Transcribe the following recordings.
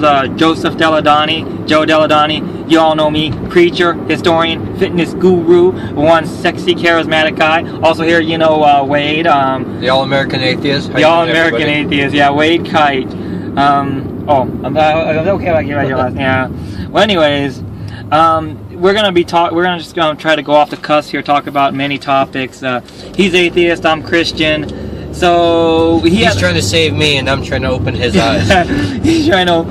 is Joseph Deladani, Joe Deladani. You all know me, preacher, historian, fitness guru, one sexy, charismatic guy. Also here, you know, Wade. The All-American Atheist. The All-American Atheist, yeah, Wade Kite. I'm okay if I give out your last name. Yeah. Well, anyways, we're gonna just try to go off the cusp here, talk about many topics. He's atheist, I'm Christian. So he's trying to save me, and I'm trying to open his eyes. He's trying to,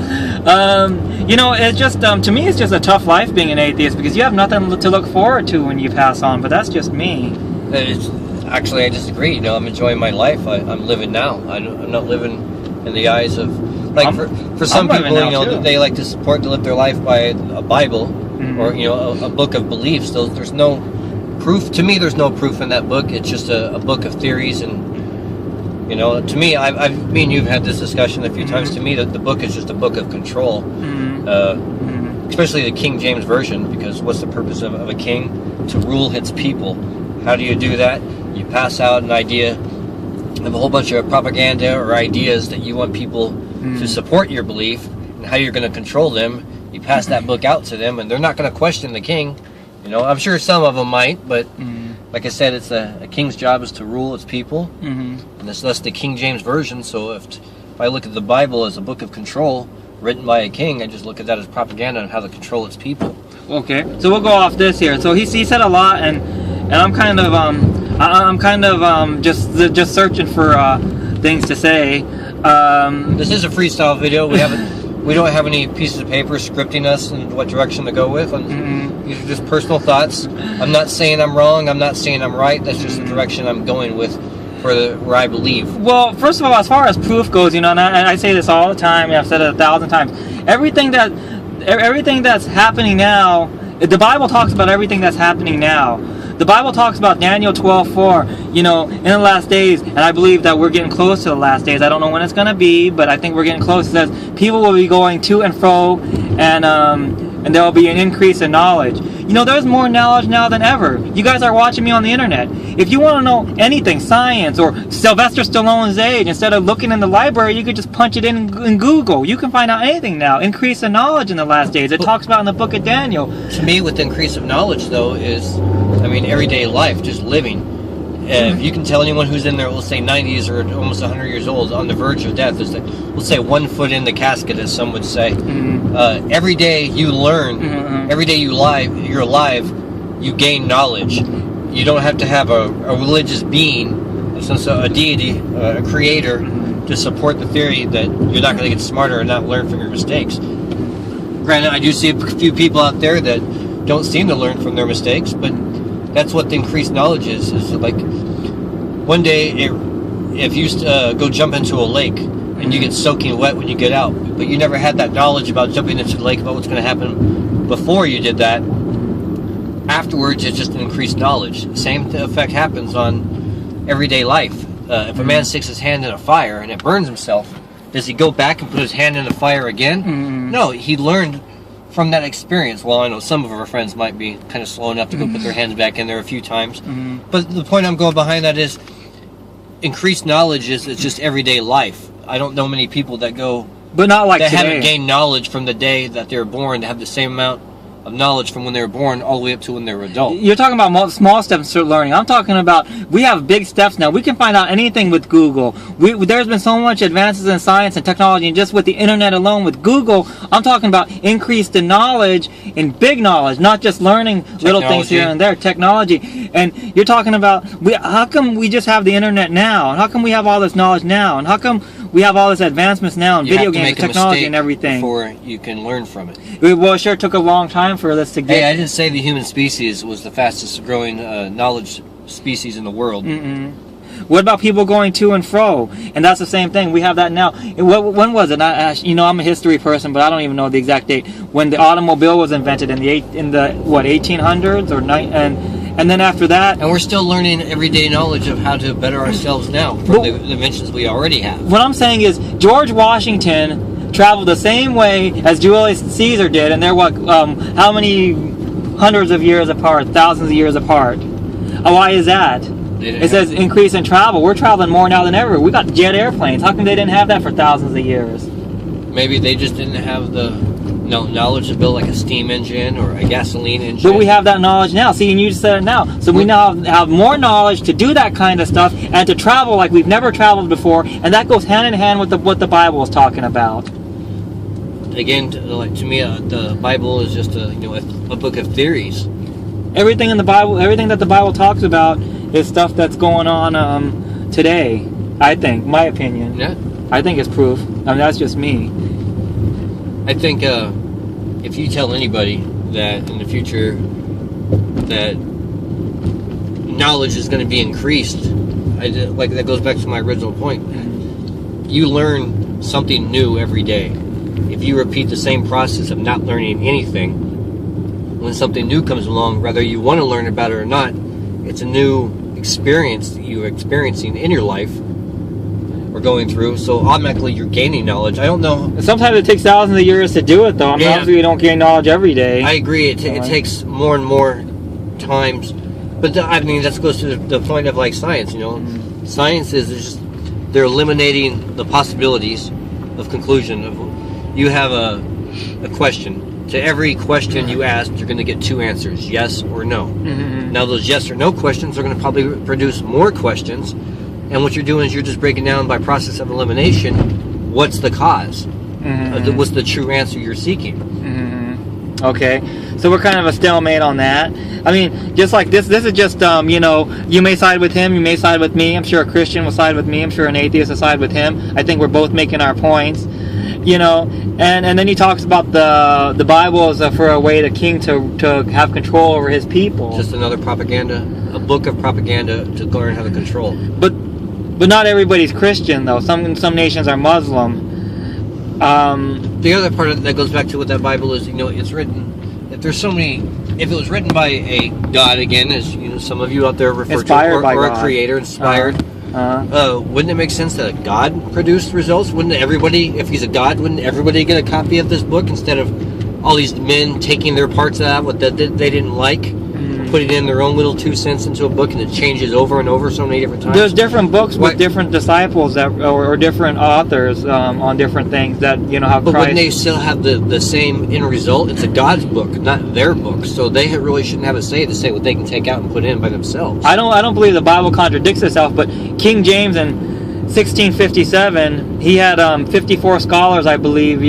you know, it's just to me, it's just a tough life being an atheist because you have nothing to look forward to when you pass on. But that's just me. Actually, I disagree. You know, I'm enjoying my life. I'm living now. I'm not living in the eyes of for some people. You know, they like to live their life by a Bible or you know a book of beliefs. There's no proof to me. There's no proof in that book. It's just a book of theories and. You know, to me, me and you've had this discussion a few times. To me, the book is just a book of control, especially the King James Version, because what's the purpose of a king? To rule his people. How do you do that? You pass out an idea of a whole bunch of propaganda or ideas that you want people to support your belief, and how you're going to control them. You pass that book out to them, and they're not going to question the king. You know, I'm sure some of them might, but... Like I said, it's a king's job is to rule its people, and that's the King James Version. So if I look at the Bible as a book of control written by a king, I just look at that as propaganda on how to control its people. Okay, so we'll go off this here. So he said a lot, and I'm kind of just searching for things to say. This is a freestyle video. We don't have any pieces of paper scripting us in what direction to go with. These are just personal thoughts. I'm not saying I'm wrong. I'm not saying I'm right. That's just the direction I'm going with for where I believe. Well, first of all, as far as proof goes, you know, and I say this all the time. I've said it 1,000 times. Everything that's happening now, the Bible talks about everything that's happening now. The Bible talks about Daniel 12:4, you know, in the last days, and I believe that we're getting close to the last days. I don't know when it's going to be, but I think we're getting close. It says people will be going to and fro, and there will be an increase in knowledge. You know, there's more knowledge now than ever. You guys are watching me on the internet. If you want to know anything, science, or Sylvester Stallone's age, instead of looking in the library, you could just punch it in Google. You can find out anything now. Increase in knowledge in the last days. It talks about in the book of Daniel. To me, with the increase of knowledge, though, is, I mean, everyday life, just living. If you can tell anyone who's in there, let's say 90s or almost 100 years old, on the verge of death, is that, let's say 1 foot in the casket, as some would say. Every day you learn, every day you're alive, you gain knowledge. You don't have to have a religious being, a deity, a creator, to support the theory that you're not going to get smarter and not learn from your mistakes. Granted, I do see a few people out there that don't seem to learn from their mistakes, but that's what the increased knowledge is like one day if you go jump into a lake and you get soaking wet when you get out, but you never had that knowledge about jumping into the lake, about what's going to happen before you did that, afterwards it's just an increased knowledge. Same effect happens on everyday life. If a man sticks his hand in a fire and it burns himself, does he go back and put his hand in the fire again? No, he learned from that experience. Well, I know some of our friends might be kind of slow enough to go put their hands back in there a few times. But the point I'm going behind that is increased knowledge is it's just everyday life. I don't know many people that go... But not like that today. Haven't gained knowledge from the day that they were born to have the same amount of knowledge from when they were born all the way up to when they were adult. You're talking about small steps to learning. I'm talking about, we have big steps now. We can find out anything with Google. There's been so much advances in science and technology, and just with the internet alone, with Google, I'm talking about increased in knowledge, in big knowledge, not just learning little things here and there, technology. And you're talking about, how come we just have the internet now? And how come we have all this knowledge now? And how come we have all this advancements now in video games, technology, and everything before you can learn from it? Well, it sure took a long time for this to get... Hey, I didn't say the human species was the fastest growing knowledge species in the world. What about people going to and fro? And that's the same thing. We have that now. When was it? You know, I'm a history person, but I don't even know the exact date. When the automobile was invented in the 1800s or and then after that... And we're still learning everyday knowledge of how to better ourselves now from the inventions we already have. What I'm saying is, George Washington traveled the same way as Julius Caesar did, and they're how many hundreds of years apart, thousands of years apart? Why is that? It says increase in travel. We're traveling more now than ever. We got jet airplanes. How come they didn't have that for thousands of years? Maybe they just didn't have the knowledge to build like a steam engine or a gasoline engine. But we have that knowledge now. See, and you just said it now. So we now have more knowledge to do that kind of stuff and to travel like we've never traveled before, and that goes hand in hand with what the Bible is talking about. Again, to me, the Bible is just a book of theories. Everything in the Bible, everything that the Bible talks about, is stuff that's going on today. I think, my opinion. Yeah. I think it's proof. I mean, that's just me. I think if you tell anybody that in the future that knowledge is going to be increased, like that goes back to my original point. You learn something new every day. If you repeat the same process of not learning anything, when something new comes along, whether you want to learn about it or not, it's a new experience that you're experiencing in your life or going through, so automatically you're gaining knowledge. I don't know. Sometimes it takes thousands of years to do it, though. I mean, obviously we don't gain knowledge every day. I agree. It takes more and more times. But I mean, that goes to the point of like science, Science is just, they're eliminating the possibilities of conclusion. You have a question. To every question you ask, you're going to get two answers, yes or no. Now those yes or no questions are going to probably produce more questions, and what you're doing is you're just breaking down by process of elimination what's the cause, what's the true answer you're seeking. Okay, so we're kind of a stalemate on that. I mean, just like this is just, you may side with him, you may side with me. I'm sure a Christian will side with me. I'm sure an atheist will side with him. I think we're both making our points. And then he talks about the Bible as for a way the king to have control over his people. Just another propaganda, a book of propaganda to learn how to control. But not everybody's Christian, though. Some nations are Muslim. The other part that goes back to what that Bible is, it's written. If there's so many, if it was written by a God, again, as some of you out there refer inspired to, or God. A creator, inspired. Wouldn't it make sense that a God produced results? Wouldn't everybody, if he's a God, wouldn't everybody get a copy of this book instead of all these men taking their parts out what they didn't like, putting in their own little 2 cents into a book, and it changes over and over so many different times? There's different books with different disciples or different authors on different things that how. But Christ... wouldn't they still have the same end result? It's a God's book, not their book, so they really shouldn't have a say to say what they can take out and put in by themselves. I don't believe the Bible contradicts itself, but King James in 1657, he had 54 scholars, I believe,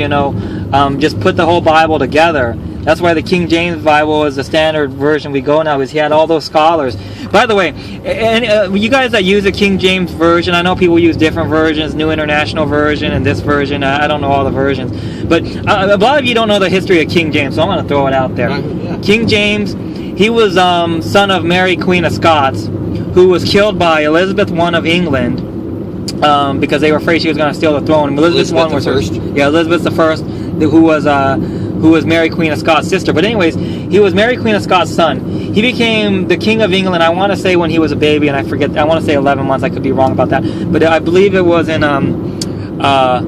just put the whole Bible together. That's why the King James Bible is the standard version we go now, because he had all those scholars. By the way, and you guys that use the King James Version, I know people use different versions, New International Version and this version. I don't know all the versions. But a lot of you don't know the history of King James, so I'm going to throw it out there. Yeah. King James, he was son of Mary, Queen of Scots, who was killed by Elizabeth I of England because they were afraid she was going to steal the throne. Elizabeth I was first. Elizabeth the First, who was Mary Queen of Scots' sister. But anyways, he was Mary Queen of Scots' son. He became the King of England, I want to say when he was a baby, and I want to say 11 months, I could be wrong about that. But I believe it was in, I'm not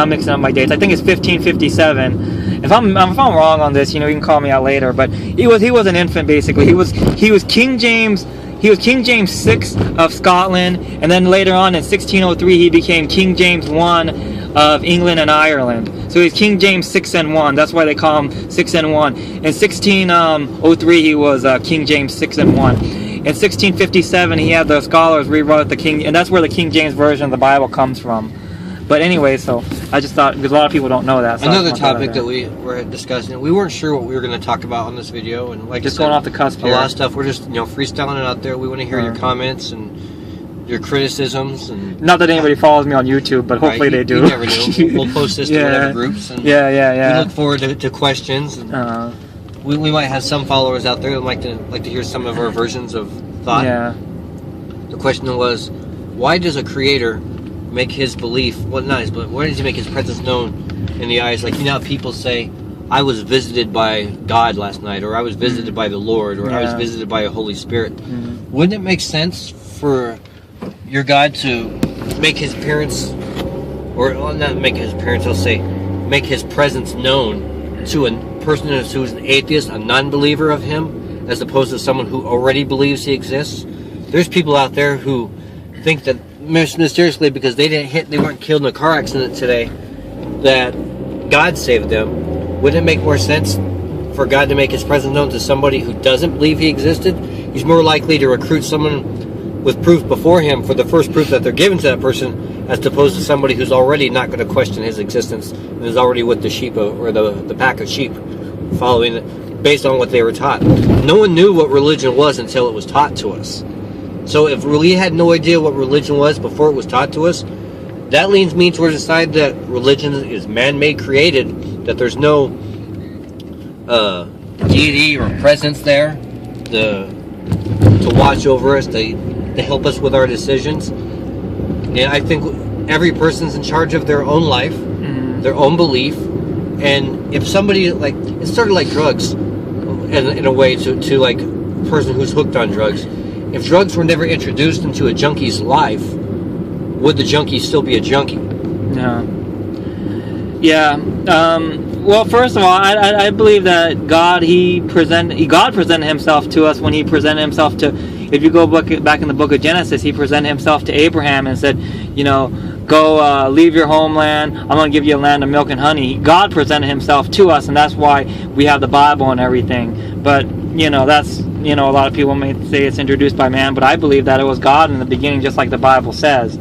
mixing up my dates. I think it's 1557. If I'm wrong on this, you can call me out later. But he was an infant, basically. He was King James. He was King James VI of Scotland, and then later on in 1603 he became King James I of England and Ireland. So he's King James 6 and 1. That's why they call him 6 and 1. In 1603 he was King James 6 and 1. In 1657 he had the scholars rewrote the King, and that's where the King James version of the Bible comes from. But anyway, so I just thought, because a lot of people don't know that. So another topic that we were discussing, we weren't sure what we were going to talk about on this video, and like just going off the cusp here. A lot of stuff. We're just freestyling it out there. We want to hear your comments and your criticisms, and not that anybody follows me on YouTube, but hopefully they do. You never know. We'll post this to whatever groups. And yeah. We look forward to questions. And we might have some followers out there who like to hear some of our versions of thought. Yeah. The question was, why does a creator make his belief, why does he make his presence known in the eyes? Like, how people say, I was visited by God last night, or I was visited by the Lord, or I was visited by a Holy Spirit. Wouldn't it make sense for your God to make his appearance, or not make his appearance, I'll say, make his presence known to a person who's an atheist, a non-believer of him, as opposed to someone who already believes he exists? There's people out there who think that mysteriously, because they weren't killed in a car accident today, that God saved them, wouldn't it make more sense for God to make his presence known to somebody who doesn't believe he existed? He's more likely to recruit someone with proof before him for the first proof that they're given to that person, as opposed to somebody who's already not going to question his existence and is already with the sheep or the pack of sheep, following it based on what they were taught. No one knew what religion was until it was taught to us. So if we had no idea what religion was before it was taught to us, that leans me towards the side that religion is man-made, created, that there's no deity or presence there to watch over us, to help us with our decisions. And I think every person's in charge of their own life, their own belief. And if somebody, like, it's sort of like drugs in a way to like a person who's hooked on drugs. If drugs were never introduced into a junkie's life, would the junkie still be a junkie? Yeah. Well, first of all, I believe that God presented himself to us when he presented himself to, if you go back in the book of Genesis, he presented himself to Abraham and said, go leave your homeland. I'm going to give you a land of milk and honey. God presented himself to us, and that's why we have the Bible and everything. But, that's, a lot of people may say it's introduced by man, but I believe that it was God in the beginning, just like the Bible says.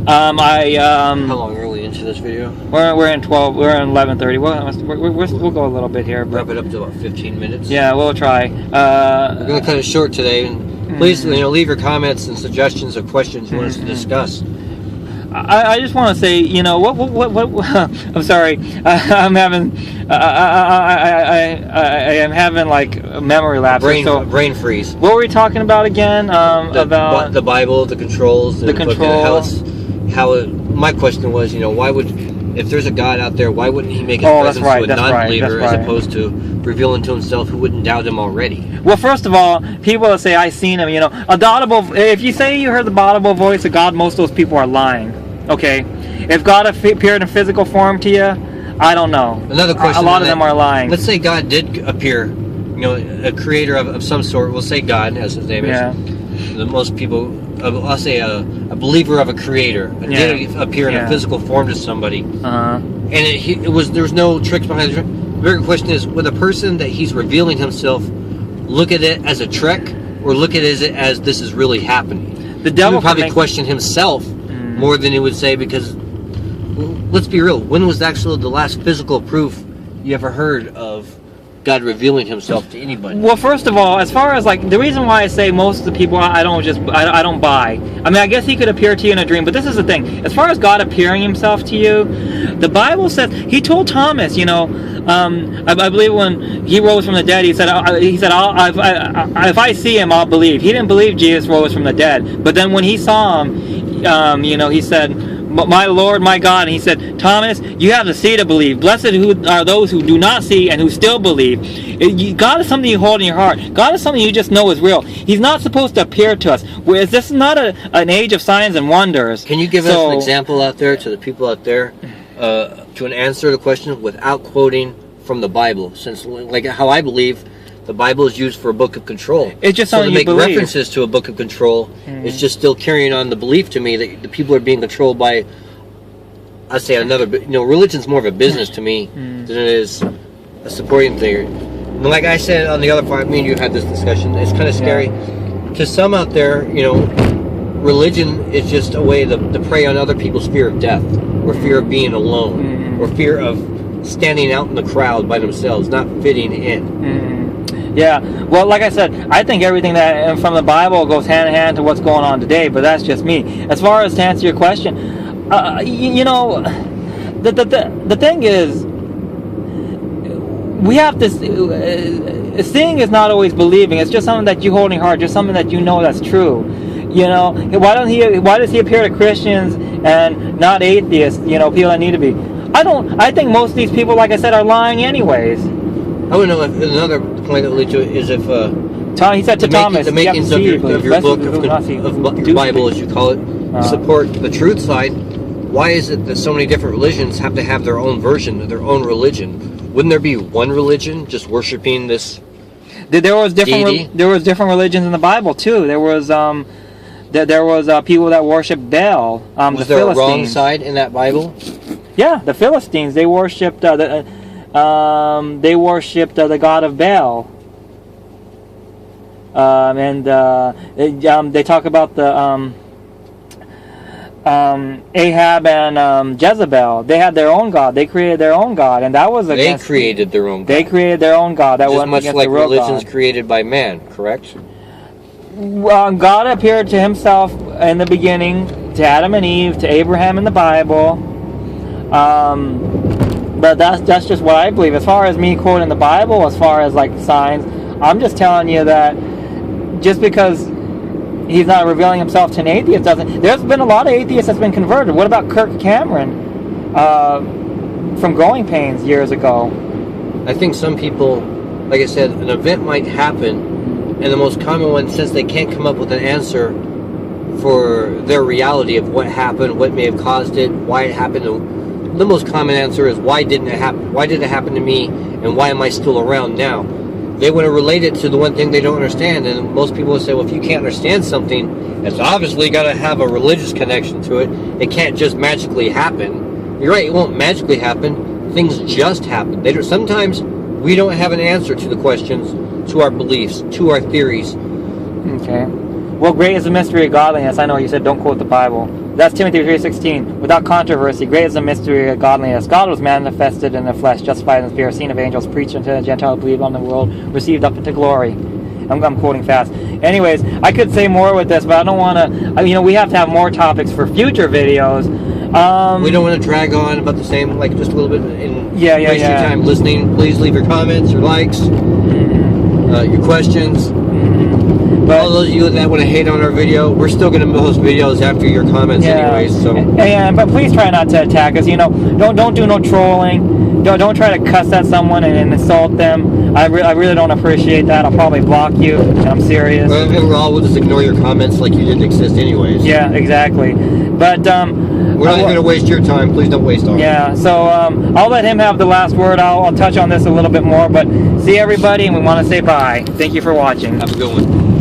How long are we into this video? We're in 12. We're in 11:30. We'll go a little bit here. But, wrap it up to about 15 minutes. Yeah, we'll try. We're going to cut it short today. And please, leave your comments and suggestions of questions you want us to discuss. I just want to say, what I'm sorry. I'm having I am having like a memory lapse. Brain freeze. What were we talking about again? About the Bible, the controls, the control. My question was, why would, if there's a God out there, why wouldn't he make his presence to a non-believer as opposed to revealing to himself who wouldn't doubt him already? Well, first of all, people that say, I seen him, if you say you heard the audible voice of God, most of those people are lying. Okay? If God appeared in physical form to you, I don't know. Another question. A lot of them are lying. Let's say God did appear, a creator of some sort. We'll say God, as his name is. The most people, I'll say a believer of a creator did appear in a physical form to somebody. And there was no tricks behind it. The bigger question is, would a person that he's revealing himself look at it as a trick, or look at it as this is really happening? The devil would probably question himself more than he would say, because, let's be real, when was actually the last physical proof you ever heard of God revealing himself to anybody? Well, first of all, as far as like the reason why I say most of the people I don't buy. I mean, I guess he could appear to you in a dream, but this is the thing. As far as God appearing himself to you, the Bible says he told Thomas, I believe when he rose from the dead, he said, if I see him, I'll believe. He didn't believe Jesus rose from the dead, but then when he saw him, he said, my Lord, my God, and he said, Thomas, you have to see to believe. Blessed are those who do not see and who still believe. God is something you hold in your heart. God is something you just know is real. He's not supposed to appear to us. Whereas this is not an age of signs and wonders. Can you give us an example out there to the people out there to answer the question without quoting from the Bible? Since, like how I believe, the Bible is used for a book of control. It's just something you believe. So to make references to a book of control, it's just still carrying on the belief to me that the people are being controlled by, I say another, religion's more of a business to me than it is a supporting thing. And like I said on the other part, me and you had this discussion, it's kind of scary. To some out there, religion is just a way to prey on other people's fear of death, or fear of being alone, or fear of standing out in the crowd by themselves, not fitting in. Yeah, well, like I said, I think everything that from the Bible goes hand in hand to what's going on today, but that's just me. As far as to answer your question, the thing is, we have to, seeing is not always believing. It's just something that you hold in your heart, just something that you know that's true. Why does he appear to Christians and not atheists, people that need to be? I think most of these people, like I said, are lying anyways. I would know if another point that leads to it is if he said to Thomas, the makings of your book of your Bible, as you call it, support the truth side. Why is it that so many different religions have to have their own version, their own religion? Wouldn't there be one religion just worshiping this? There was different religions in the Bible too. There was people that worshiped Baal. Was there a wrong side in that Bible? Yeah, the Philistines, they worshipped the god of Baal. They talk about the Ahab and Jezebel. They had their own god. They created their own god, and that was against. They created their own god. They created their own god. That was much like the real religions god. created by man, correct? God appeared to himself in the beginning to Adam and Eve, to Abraham in the Bible. But that's just what I believe. As far as me quoting the Bible, as far as like signs, I'm just telling you that just because he's not revealing himself to an atheist doesn't. There's been a lot of atheists that's been converted. What about Kirk Cameron from Growing Pains years ago? I think some people, like I said, an event might happen, and the most common one, since they can't come up with an answer for their reality of what happened, what may have caused it, why it happened, the most common answer is, why didn't it happen? Why did it happen to me, and why am I still around now? They want to relate it to the one thing they don't understand, and most people will say, well, if you can't understand something, it's obviously got to have a religious connection to it. It can't just magically happen. You're right, it won't magically happen. Things just happen. Sometimes we don't have an answer to the questions, to our beliefs, to our theories. Okay. Well, great is the mystery of godliness. I know you said don't quote the Bible. That's Timothy 3:16. Without controversy, great is the mystery of godliness. God was manifested in the flesh, justified in the spirit, seen of angels, preached unto the Gentiles, believed on the world, received up into glory. I'm quoting fast. Anyways, I could say more with this, but I don't want to. We have to have more topics for future videos. We don't want to drag on about the same, like just a little bit, and waste your yeah. time listening. Please leave your comments, your likes, your questions. But all those of you that want to hate on our video, we're still going to post videos after your comments anyways. So but please try not to attack us. Don't do no trolling. Don't try to cuss at someone and insult them. I really don't appreciate that. I'll probably block you. And I'm serious. Overall, we'll just ignore your comments like you didn't exist anyways. Yeah, exactly. But we're not going to waste your time. Please don't waste ours. Yeah. So I'll let him have the last word. I'll touch on this a little bit more. But see everybody, and we want to say bye. Thank you for watching. Have a good one.